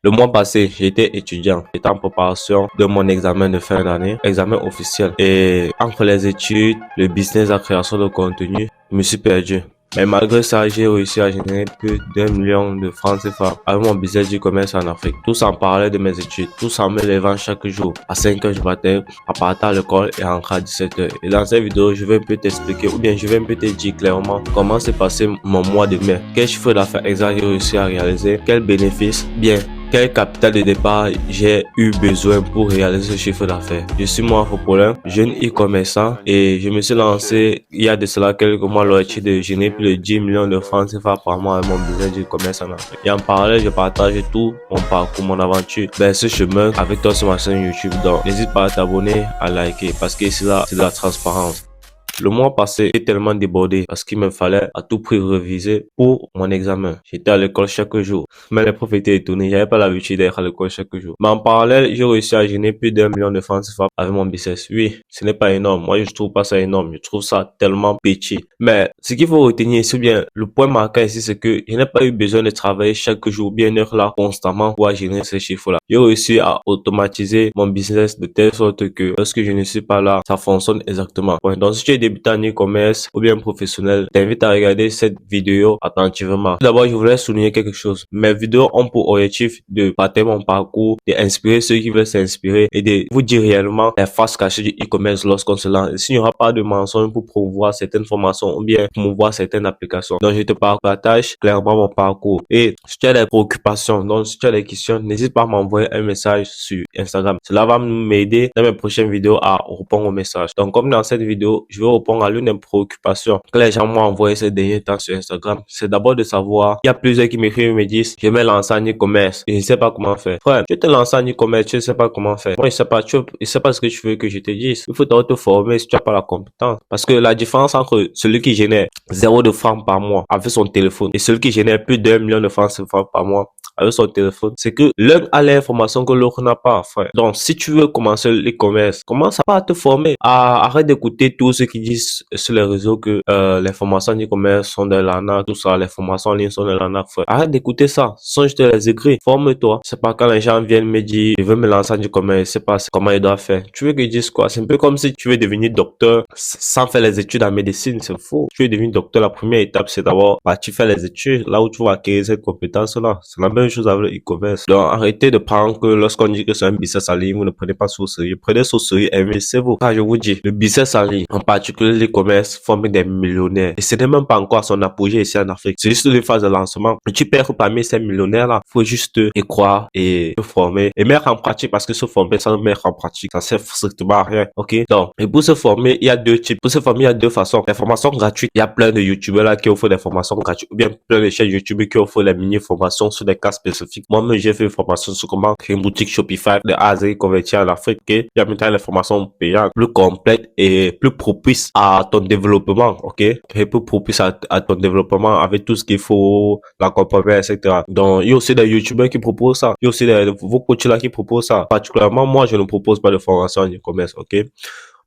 Le mois passé, j'étais étudiant. J'étais en préparation de mon examen de fin d'année, examen officiel. Et entre les études, le business, la création de contenu, je me suis perdu. Mais malgré ça, j'ai réussi à générer plus d'1 million de francs CFA avec mon business du commerce en Afrique. Tout ça en parallèle de mes études, tout ça en me levant chaque jour à 5 heures du matin, à partir à l'école et à rentrer à 17 heures. Et dans cette vidéo, je vais un peu t'expliquer ou bien je vais un peu te dire clairement comment s'est passé mon mois de mai. Quel chiffre d'affaires exact j'ai réussi à réaliser, quel bénéfice, bien quel capital de départ j'ai eu besoin pour réaliser ce chiffre d'affaires. Je suis moi Fopolin, jeune e-commerçant et je me suis lancé il y a de cela quelques mois l'objectif de générer plus de 10 millions de francs CFA par mois avec mon business du commerce en Afrique. Et en parallèle, je partage tout mon parcours, mon aventure vers ce chemin avec toi sur ma chaîne YouTube. Donc, n'hésite pas à t'abonner, à liker parce que c'est là, c'est de la transparence. Le mois passé, j'étais tellement débordé parce qu'il me fallait à tout prix réviser pour mon examen. J'étais à l'école chaque jour. Mais les profs étaient étonnés. J'avais pas l'habitude d'être à l'école chaque jour. Mais en parallèle, j'ai réussi à gagner plus d'1 million de francs CFA avec mon business. Oui, ce n'est pas énorme. Moi, je trouve pas ça énorme. Je trouve ça tellement petit. Mais ce qu'il faut retenir ici, bien, le point marquant ici, c'est que je n'ai pas eu besoin de travailler chaque jour, bien être là constamment pour générer ces chiffres-là. J'ai réussi à automatiser mon business de telle sorte que lorsque je ne suis pas là, ça fonctionne exactement. Ouais, donc si tu es débutant en e-commerce ou bien professionnel, je t'invite à regarder cette vidéo attentivement. D'abord, je voulais souligner quelque chose. Mes vidéos ont pour objectif de partager mon parcours, d'inspirer ceux qui veulent s'inspirer et de vous dire réellement les faces cachées du e-commerce lorsqu'on se lance. S'il n'y aura pas de mensonges pour promouvoir certaines formations ou bien promouvoir certaines applications. Donc, je te partage clairement mon parcours. Et si tu as des préoccupations, donc si tu as des questions, n'hésite pas à m'envoyer un message sur Instagram. Cela va m'aider dans mes prochaines vidéos à répondre aux messages. Donc, comme dans cette vidéo, je vais répondre à l'une des préoccupations que les gens m'ont envoyé ces derniers temps sur Instagram. C'est d'abord de savoir, il y a plusieurs qui m'écrivent et me disent, je vais lancer un e-commerce et je ne sais pas comment faire. Frère, tu te lances en e-commerce, tu ne sais pas comment faire. Moi, je sais pas, je sais pas ce que tu veux que je te dise. Il faut d'abord te former si tu n'as pas la compétence. Parce que la différence entre celui qui génère 0 de francs par mois avec son téléphone et celui qui génère plus d'1 million de francs par mois avec son téléphone, c'est que l'un a l'information que l'autre n'a pas, frère. Donc, si tu veux commencer l'e-commerce, commence à te former. Arrête d'écouter tous ceux qui disent sur les réseaux que les formations d'e-commerce sont de l'arnaque, tout ça, les formations en ligne sont de l'arnaque, frère. Arrête d'écouter ça. Songe de les écrire. Forme-toi. C'est pas quand les gens viennent me dire, je veux me lancer en e-commerce, je sais pas comment ils doivent faire. Tu veux qu'ils disent quoi? C'est un peu comme si tu veux devenir docteur sans faire les études en médecine, c'est faux. Tu veux devenir docteur, la première étape, c'est d'abord, tu fais les études, là où tu vas acquérir cette compétence-là. C'est la même chose avec le e-commerce. Donc, arrêtez de prendre que lorsqu'on dit que c'est un business en ligne, vous ne prenez pas ça au sérieux. Prenez ça au sérieux, investissez-vous. Car je vous dis, le business en ligne, en particulier l'e-commerce, forme des millionnaires. Et ce n'est même pas encore à son apogée ici en Afrique. C'est juste une phase de lancement. Et tu perds parmi ces millionnaires-là. Faut juste y croire et te former et mettre en pratique parce que se former sans mettre en pratique, ça sert strictement à rien. Ok? Donc, et pour se former, il y a deux types. Pour se former, il y a deux façons. Les formations gratuites. Il y a plein de youtubeurs là qui offrent des formations gratuites ou bien plein de chaînes YouTube qui offrent les mini-formations sur des cas spécifiques. Moi-même, j'ai fait une formation sur comment créer une boutique Shopify de A à Z convertir en Afrique. Ok? Il y a maintenant les formations payantes, plus complètes et plus propices à ton développement. Ok? Et plus propices à ton développement avec tout ce qu'il faut, l'accompagnement, etc. Donc, il y a aussi des youtubeurs qui proposent ça. Il y a aussi vos coachs là qui proposent ça. Particulièrement, moi, je ne propose pas de formation en e-commerce. Ok?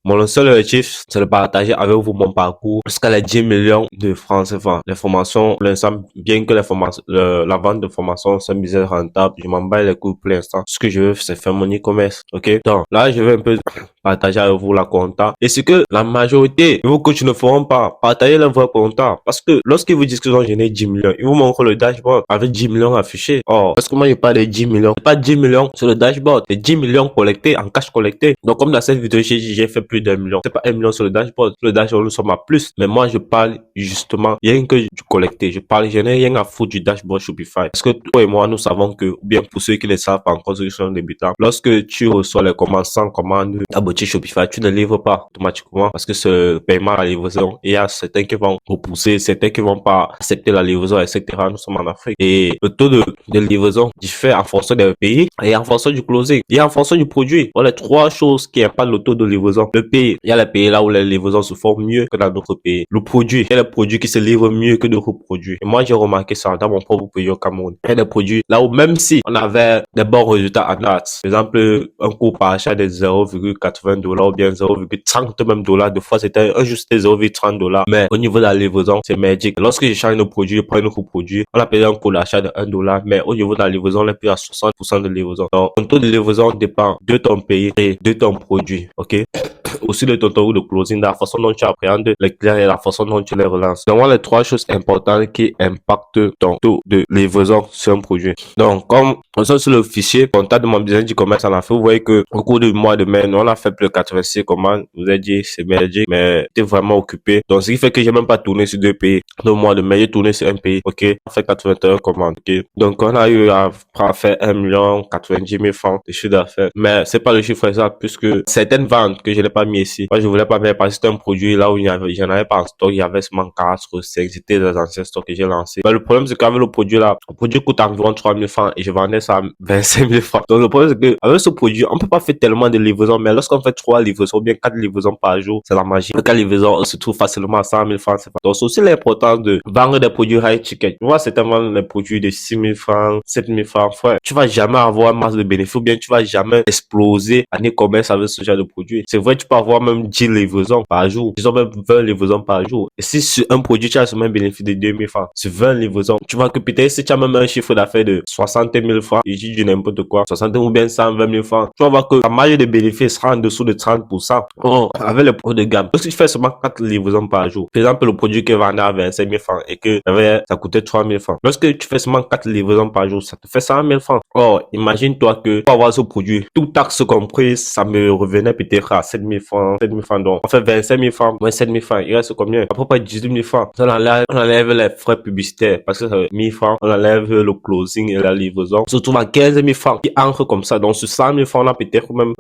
Mon seul objectif, c'est de partager avec vous mon parcours jusqu'à les 10 millions de francs CFA. Les formations, pour l'instant, bien que les formations, la vente de formations, c'est un business rentable, je m'en bats les couilles pour l'instant. Ce que je veux, c'est faire mon e-commerce. Ok? Donc, là, je vais un peu partager avec vous la compta. Et ce que la majorité de vos coachs ne feront pas, partager leur vrai compta. Parce que lorsqu'ils vous disent qu'ils ont gagné 10 millions, ils vous montrent le dashboard avec 10 millions affichés. Oh, parce que moi, je parle de 10 millions. Pas 10 millions sur le dashboard. C'est 10 millions collectés en cash collecté. Donc, comme dans cette vidéo, j'ai fait plus d'1 million. C'est pas 1 million sur le dashboard. Sur le dashboard, nous sommes à plus. Mais moi, je parle justement rien que du collecté. Je n'ai rien à foutre du dashboard Shopify. Parce que toi et moi, nous savons que, ou bien pour ceux qui ne savent pas encore, ceux qui sont débutants, lorsque tu reçois les commandes sans commande, Shopify, tu ne livres pas automatiquement parce que ce paiement à la livraison, il y a certains qui vont repousser, certains qui vont pas accepter la livraison, etc. Nous sommes en Afrique et le taux de livraison diffère en fonction des pays et en fonction du closing et en fonction du produit. Voilà les trois choses qui impactent le taux de livraison. Le pays, il y a les pays là où les livraisons se font mieux que dans d'autres pays. Le produit, il y a les produits qui se livrent mieux que d'autres produits. Et moi, j'ai remarqué ça dans mon propre pays au Cameroun. Il y a des produits là où même si on avait des bons résultats en date, par exemple, un coût par achat de 0,80 $0,80 ou bien 0,30 même dollars. Des fois, c'était un juste $0,30. Mais au niveau de la livraison, c'est magique. Lorsque je change de produit, je prends un autre produit, on a payé un coût d'achat de $1. Mais au niveau de la livraison, on est payé à 60% de livraison. Donc, ton taux de livraison dépend de ton pays et de ton produit. OK? Aussi de ton taux de closing, de la façon dont tu appréhendes les clients et la façon dont tu les relances. Donc, voilà les trois choses importantes qui impactent ton taux de livraison sur un produit. Donc, comme on sort sur le fichier comptable de mon business du commerce en Afrique, vous voyez que au cours du mois de mai, nous, on a fait plus de 86 commandes. Je vous ai dit, c'est magique, mais j'étais vraiment occupé. Donc, ce qui fait que j'ai même pas tourné sur 2 pays. Le mois de mai, j'ai tourné sur un pays. OK? On fait 81 commandes. OK? Donc, on a eu à faire 1,90 million de chiffre d'affaires. Mais c'est pas le chiffre exact puisque certaines ventes que je n'ai pas mis ici. Moi, je voulais pas mettre parce que c'était un produit là où j'en avais pas en stock. Il y avait seulement 4 ou 5. C'était des anciens stocks que j'ai lancés. Mais le problème, c'est qu'avec le produit là, le produit coûte environ 3 000 francs et je vendais ça à 25 000 francs. Donc, le problème, c'est que avec ce produit, on peut pas faire tellement de livraisons, mais lorsqu'on fait 3 livraisons ou bien 4 livraisons par jour, c'est la magie. Les 4 livraisons, on se trouve facilement à 100 000 francs. Donc, c'est aussi l'importance de vendre des produits high ticket. Tu vois, c'est tellement des produits de 6 000 francs, 7 000 francs. Frère, tu vas jamais avoir masse de bénéfices ou bien tu vas jamais exploser en e-commerce avec ce genre de produit. C'est vrai, tu peux avoir même 10 livraisons par jour. Ils ont même 20 livraisons par jour. Et si sur un produit, tu as seulement un bénéfice de 2 000 francs, sur 20 livraisons, tu vois que peut-être si tu as même un chiffre d'affaires de 60 000 francs, et je dis n'importe quoi, 60 ou bien 120 000 francs, tu vas voir que la marge de bénéfice sera en dessous de 30%. Oh, avec le produit de gamme. Lorsque tu fais seulement 4 livraisons par jour, par exemple, le produit qui est vendu à 25 000 francs et que ça coûtait 3 000 francs. Lorsque tu fais seulement 4 livraisons par jour, ça te fait 100 000 francs. Oh, imagine-toi que pour avoir ce produit, tout taxe compris, ça me revenait peut-être à 7 000 francs, 7 000 francs. Donc, on fait 25 000 francs, moins 7 000 francs. Il reste combien? À peu près 18 000 francs. On enlève les frais publicitaires parce que ça fait 1 000 francs. On enlève le closing et la livraison. On se trouve à 15 000 francs qui entrent comme ça. Donc, sur 100 000 francs, on a peut-être même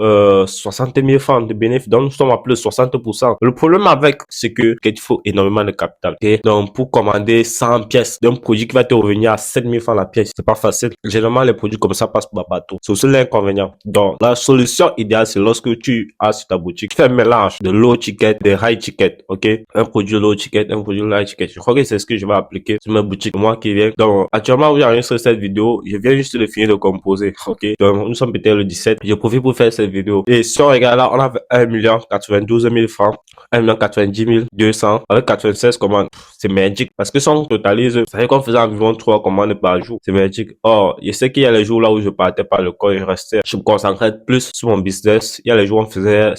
60 000 francs de bénéfices. Donc, nous sommes à plus de 60%. Le problème avec, c'est qu'il faut énormément de capital. Okay? Donc, pour commander 100 pièces d'un produit qui va te revenir à 7 000 francs la pièce, c'est pas facile. Généralement, les produits comme ça passent par bateau. C'est aussi l'inconvénient. Donc, la solution idéale, c'est lorsque tu as sur ta boutique, tu fais un mélange de low ticket, de high ticket, ok? Un produit low ticket, un produit high ticket. Je crois que c'est ce que je vais appliquer sur ma boutique, moi qui viens. Donc, actuellement, où j'enregistre cette vidéo, je viens juste de finir de composer, ok? Donc, nous sommes peut-être le 17. Je profite pour faire cette vidéo. Et si on regarde là, on a 1,92 million francs, 1,90 200 avec 96 commandes. C'est magique. Parce que si on totalise, ça veut qu'on faisait environ 3 commandes par jour. C'est magique. Or, je sais qu'il y a les jours là où je partais par le corps et je me concentrais plus sur mon business. Il y a les jours où on faisait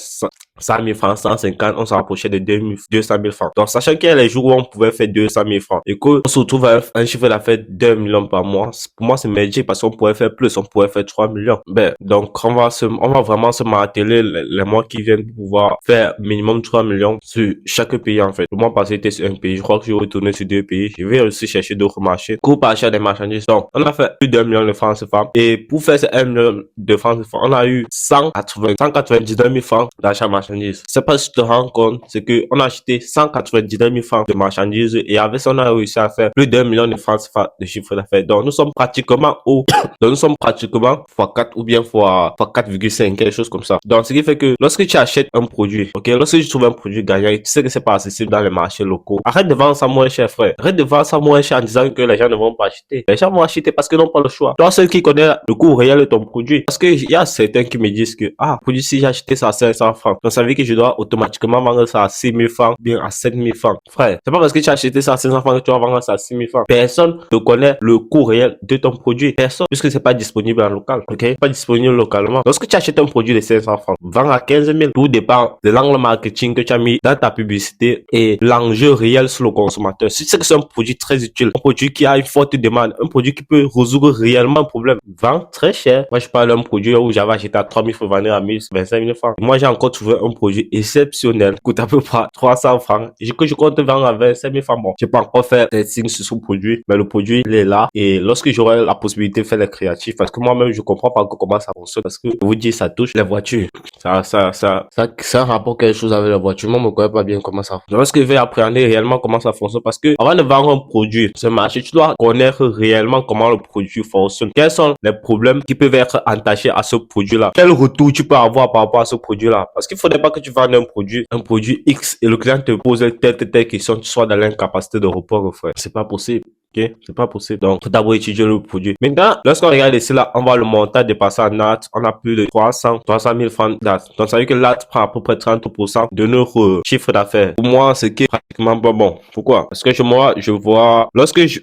100 000 francs, 150, on se rapprochait de 200 000 francs. Donc, sachant qu'il y a les jours où on pouvait faire 200 000 francs et qu'on se retrouve à un chiffre d'affaires d'1 million par mois, pour moi, c'est magique parce qu'on pourrait faire plus, on pourrait faire 3 millions. Ben, donc, on va vraiment se marteler les mois qui viennent pour pouvoir faire minimum 3 millions sur chaque pays, en fait. Le mois passé, c'était sur un pays. Je crois que je vais retourner sur 2 pays. Je vais aussi chercher d'autres marchés. Coût par achat des marchandises. Donc, on a fait plus d'1 million de francs CFA. Et pour faire ces 1 million de francs CFA, on a eu 199 000 francs d'achat marchandises. C'est pas si tu te rends compte, c'est que on a acheté 199 000 francs de marchandises et avec ça, on a réussi à faire plus d'1 million de francs CFA de chiffre d'affaires. Donc, nous sommes pratiquement donc, nous sommes pratiquement x4 ou bien x4,5, quelque chose comme ça. Donc, ce qui fait que lorsque tu achètes un produit, ok, lorsque tu trouves un produit gagnant et tu sais que c'est pas accessible dans les marchés locaux, arrête de vendre ça moins cher, frère. Arrête de vendre ça moins cher en disant que les gens ne vont pas acheter. Les gens vont acheter parce qu'ils n'ont pas le choix. Toi, ceux qui connaissent le coût réel de ton produit. Parce que il y a certains qui me disent que, produit, si j'ai acheté ça à 500 francs, donc ça veut dire que je dois automatiquement vendre ça à 6 000 francs, bien à 7 000 francs. Frère, c'est pas parce que tu as acheté ça à 500 francs que tu vas vendre ça à 6 000 francs. Personne ne connaît le coût réel de ton produit. Personne, puisque c'est pas disponible en local. Ok? Pas disponible localement. Lorsque tu achètes un produit de 500 francs, vends à 15 000. Tout dépend de l'angle marketing que tu as mis dans ta publicité et l'enjeu réel sur le consommateur. Si c'est que c'est un produit très utile, un produit qui a une forte demande, un produit qui peut résoudre réellement un problème, vends très cher. Moi, je parle d'un produit où j'avais acheté à 3 000 francs, vendre à 25 000 francs. Moi, j'ai encore trouvé un produit exceptionnel, coûte à peu près 300 francs, et que je compte vendre à 25 000 francs. Bon, j'ai pas encore fait des signes sur ce produit, mais le produit, il est là. Et lorsque j'aurai la possibilité de faire les créatifs, parce que moi-même, je comprends pas encore comment ça fonctionne, parce que je vous dis, ça touche les voitures. Ça rapporte quelque chose avec les voitures. Moi, je ne connais pas bien comment ça fonctionne. Lorsque je vais appréhender réellement comment ça fonctionne, parce que avant de vendre un produit, ce marché, tu dois connaître réellement comment le produit fonctionne. Quels sont les problèmes qui peuvent être attachés à ce produit-là? Quel retour tu peux avoir par rapport à ce produit-là? Parce qu'il ne faudrait pas que tu vendes un produit X et le client te pose telle question, tu sois dans l'incapacité de répondre, frère. C'est pas possible. ok? C'est pas possible. Donc, faut d'abord étudier le produit. Maintenant, lorsqu'on regarde ici, là, on voit le montant dépassé en NAT. On a plus de 300 000 francs NAT. Donc, ça veut dire que l'AT prend à peu près 30% de notre chiffre d'affaires. Pour moi, ce qui est pratiquement pas bon. Pourquoi? Parce que moi, je vois, lorsque je,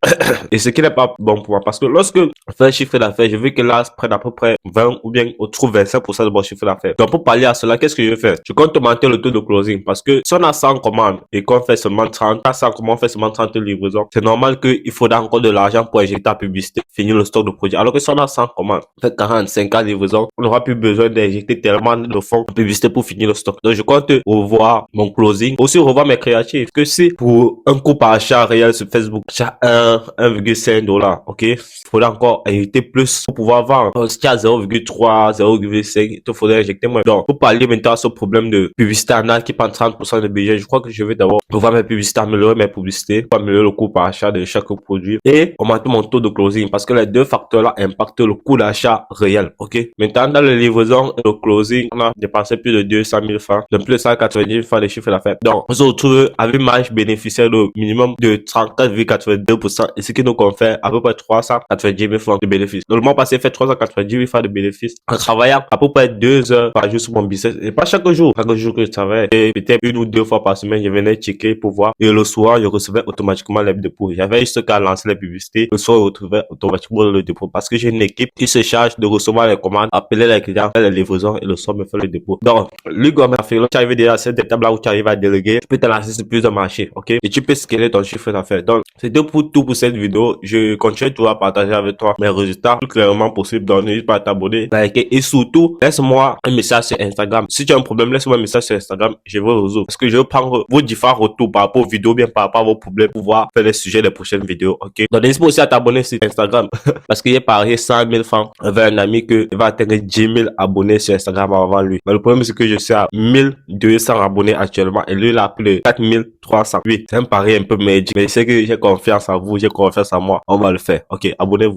et ce qui n'est pas bon pour moi, parce que lorsque je fais un chiffre d'affaires, je veux que l'AT prenne à peu près 20 ou bien autour 25% de mon chiffre d'affaires. Donc, pour pallier à cela, qu'est-ce que je fais? Je compte augmenter le taux de closing parce que si on a 100 commandes et qu'on fait seulement 30, à 100 commandes, on fait seulement 30 livraisons, c'est normal qu'il faudra encore de l'argent pour injecter la publicité, finir le stock de produits. Alors que si on a 100 commandes, on fait 40, 50 livraisons, on n'aura plus besoin d'injecter tellement de fonds de publicité pour finir le stock. Donc, je compte revoir mon closing, aussi revoir mes créatifs. Que si pour un coût par achat réel sur Facebook, achat 1,5 $, ok, il faudra encore injecter plus pour pouvoir vendre. Donc, si tu as 0,3, 0,5, il te faudrait injecter moins. Donc, pour parler maintenant à ce problème de publicité annuelle qui prend 30% de budget, je crois que je vais d'abord revoir mes publicités, améliorer mes publicités, pour améliorer le coût par achat de chaque produit et augmenter mon taux de closing parce que les deux facteurs-là impactent le coût d'achat réel, ok? Maintenant, dans les livraisons et le closing, on a dépensé plus de 200 000 francs, de plus de 190 000 francs de chiffre d'affaires. Donc, on se retrouve avec une marge bénéficiaire de minimum de 34,82% et ce qui nous confère à peu près 390 000 francs de bénéfices. Donc, le mois passé, fait 390 000 francs de bénéfices en travaillant à peu près 2 heures par jour sur mon business et pas chaque jour. Chaque jour que je travaille, et peut-être 1 ou 2 fois par semaine, je venais checker pour voir et le soir, je recevais automatiquement les dépôts. J'avais juste qu'à lancer les publicités. Le soir, je retrouvais automatiquement le dépôt parce que j'ai une équipe qui se charge de recevoir les commandes, appeler les clients, faire les livraisons et le soir me faire le dépôt. Donc, le gouvernement fait, tu arrives déjà à cette étape-là où tu arrives à déléguer, tu peux te lancer sur plusieurs marchés, ok? Et tu peux scaler ton chiffre d'affaires. Donc, c'est tout pour cette vidéo. Je continue toujours à partager avec toi mes résultats le plus clairement possible. Donc, n'hésite pas à t'abonner, liker et surtout, laisse-moi un message sur Instagram. Si tu as un problème, laisse-moi un message sur Instagram. Je vais résoudre. Parce que je vais prendre vos différents retours par rapport aux vidéos, bien par rapport à vos problèmes pour pouvoir faire les sujets des prochaines vidéos, ok? Donc, n'hésite pas aussi à t'abonner sur Instagram. Parce qu'il est parié 100 000 francs avec un ami que il va atteindre 10 000 abonnés sur Instagram avant lui. Mais le problème, c'est que je suis à 1200 abonnés actuellement et lui, il a plus de 4300. Oui, c'est un pari un peu magique. Mais c'est que j'ai confiance en vous, j'ai confiance en moi. On va le faire. Ok, abonnez-vous.